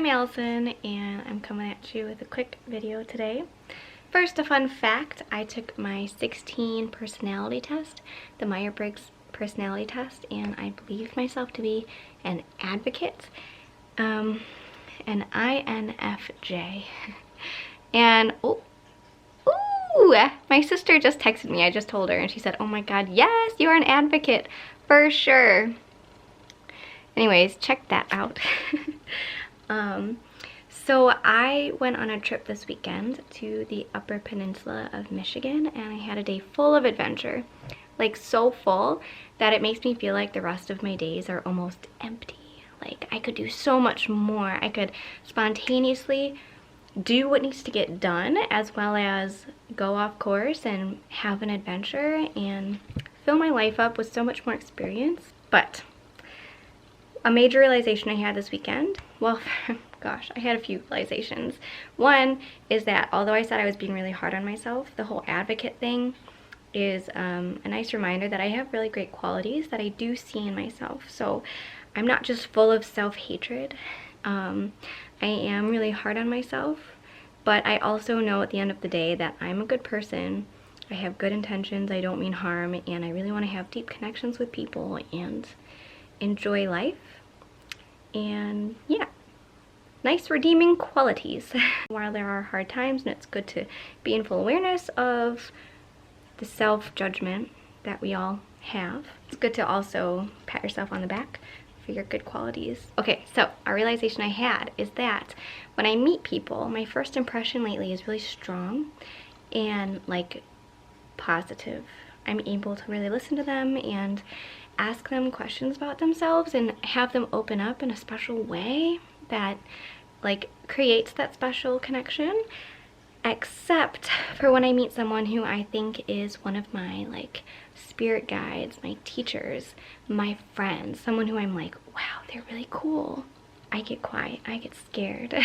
I'm Allison, and I'm coming at you with a quick video today. First, a fun fact: I took my 16 personality test, the Myers-Briggs personality test, and I believed myself to be an advocate, an INFJ. And ooh, my sister just texted me. I just told her, and she said, "Oh my god, yes, you're an advocate for sure." Anyways, check that out. So I went on a trip this weekend to the Upper Peninsula of Michigan, and I had a day full of adventure. Like, so full that it makes me feel like the rest of my days are almost empty. Like, I could do so much more. I could spontaneously do what needs to get done, as well as go off course and have an adventure and fill my life up with so much more experience. But a major realization I had this weekend, well, gosh, I had a few realizations. One is that although I said I was being really hard on myself, the whole advocate thing is a nice reminder that I have really great qualities that I do see in myself. So I'm not just full of self-hatred. I am really hard on myself, but I also know at the end of the day that I'm a good person. I have good intentions, I don't mean harm, and I really want to have deep connections with people and enjoy life. And yeah, nice redeeming qualities. While there are hard times, and it's good to be in full awareness of the self-judgment that we all have, it's good to also pat yourself on the back for your good qualities. Okay, so a realization I had is that when I meet people, my first impression lately is really strong and like positive. I'm able to really listen to them and ask them questions about themselves and have them open up in a special way that like creates that special connection, except for when I meet someone who I think is one of my like spirit guides, my teachers, my friends, someone who I'm like, wow, they're really cool. I get quiet, I get scared.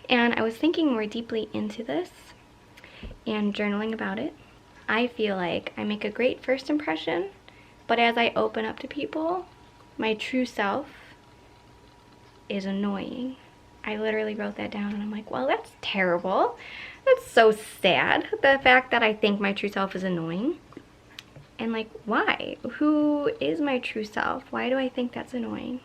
And I was thinking more deeply into this and journaling about it. I feel like I make a great first impression, but as I open up to people, my true self is annoying. I literally wrote that down and I'm like, well, that's terrible. That's so sad, the fact that I think my true self is annoying. And like, why? Who is my true self? Why do I think that's annoying?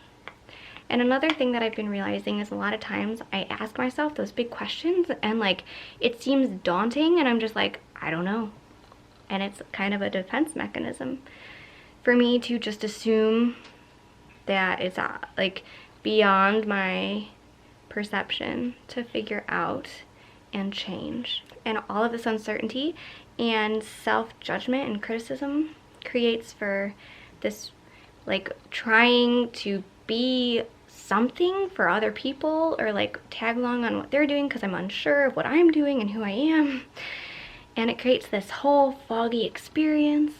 And another thing that I've been realizing is a lot of times I ask myself those big questions and like it seems daunting and I'm just like, I don't know. And it's kind of a defense mechanism for me to just assume that it's like beyond my perception to figure out and change. And all of this uncertainty and self-judgment and criticism creates for this like trying to be something for other people or like tag along on what they're doing because I'm unsure of what I'm doing and who I am. And it creates this whole foggy experience.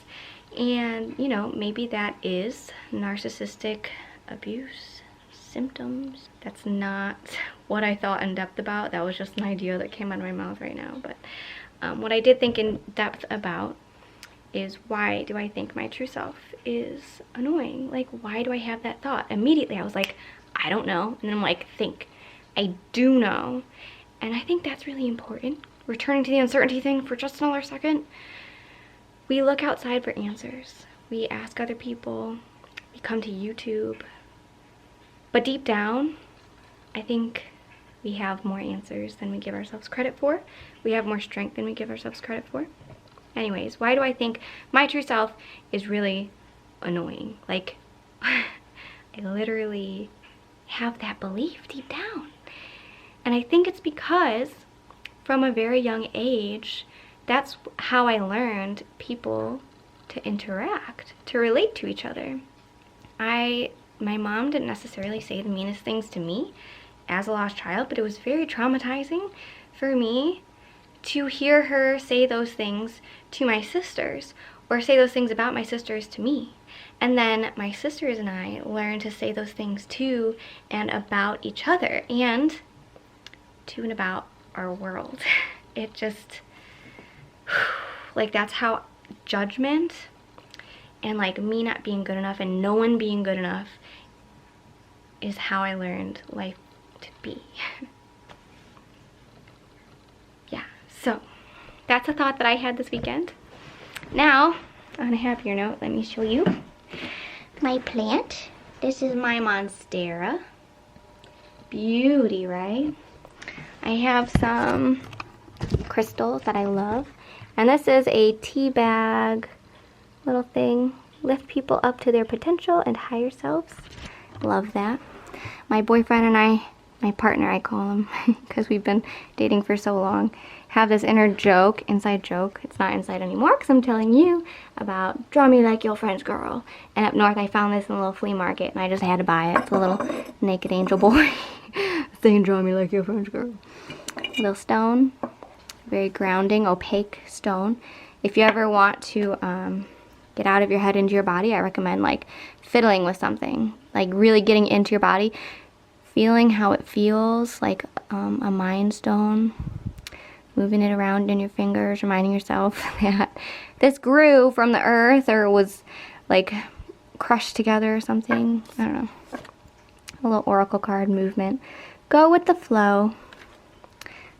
And, you know, maybe that is narcissistic abuse symptoms. That's not what I thought in depth about. That was just an idea that came out of my mouth right now. But what I did think in depth about is, why do I think my true self is annoying? Like, why do I have that thought? Immediately I was like, I don't know. And then I'm like, think. I do know. And I think that's really important. Returning to the uncertainty thing for just another second. We look outside for answers. We ask other people. We come to YouTube. But deep down, I think we have more answers than we give ourselves credit for. We have more strength than we give ourselves credit for. Anyways, why do I think my true self is really annoying? Like, I literally have that belief deep down. And I think it's because from a very young age, that's how I learned people to interact, to relate to each other. My mom didn't necessarily say the meanest things to me as a lost child, but it was very traumatizing for me to hear her say those things to my sisters, or say those things about my sisters to me. And then my sisters and I learned to say those things to and about each other, and to and about our world. It just, like, that's how judgment and like me not being good enough and no one being good enough is how I learned life to be. Yeah, so that's a thought that I had this weekend. Now, on a happier note, let me show you my plant. This is my monstera. Beauty, right? I have some crystals that I love. And this is a tea bag little thing. Lift people up to their potential and higher selves. Love that. My boyfriend and I, my partner I call him, because we've been dating for so long, have this inner joke, inside joke. It's not inside anymore because I'm telling you about draw me like your French girl. And up north I found this in a little flea market and I just had to buy it. It's a little naked angel boy saying draw me like your French girl. Little stone, very grounding, opaque stone. If you ever want to get out of your head into your body, I recommend like fiddling with something, like really getting into your body, feeling how it feels, like a mind stone, moving it around in your fingers, reminding yourself that this grew from the earth or was like crushed together or something. I don't know. A little oracle card movement. Go with the flow.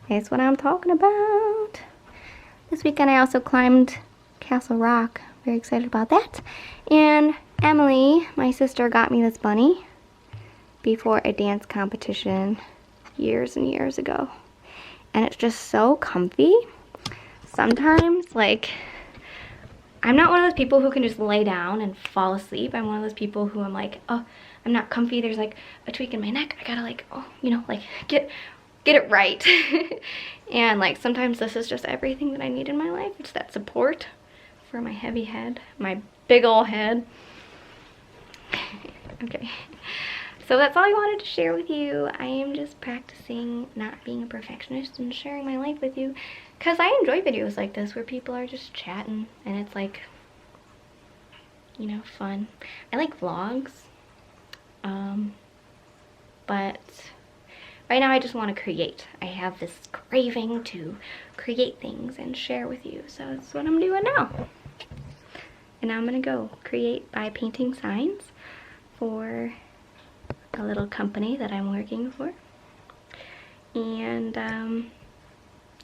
That's what I'm talking about. This weekend I also climbed Castle Rock. Very excited about that. And Emily, my sister, got me this bunny before a dance competition years and years ago. And it's just so comfy. Sometimes, like, I'm not one of those people who can just lay down and fall asleep. I'm one of those people who I'm like, oh, I'm not comfy. There's like a tweak in my neck. I gotta like, oh, you know, like get it right. And like sometimes this is just everything that I need in my life. It's that support for my heavy head, my big ol' head. Okay, so that's all I wanted to share with you. I am just practicing not being a perfectionist and sharing my life with you because I enjoy videos like this where people are just chatting and it's like, you know, fun. I like vlogs, but right now I just want to create. I have this craving to create things and share with you, so that's what I'm doing now. And now I'm gonna go create by painting signs for a little company that I'm working for. And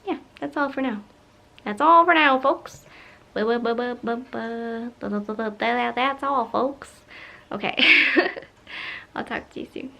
yeah, that's all for now. That's all for now, folks. That's all, folks. Okay. I'll talk to you soon.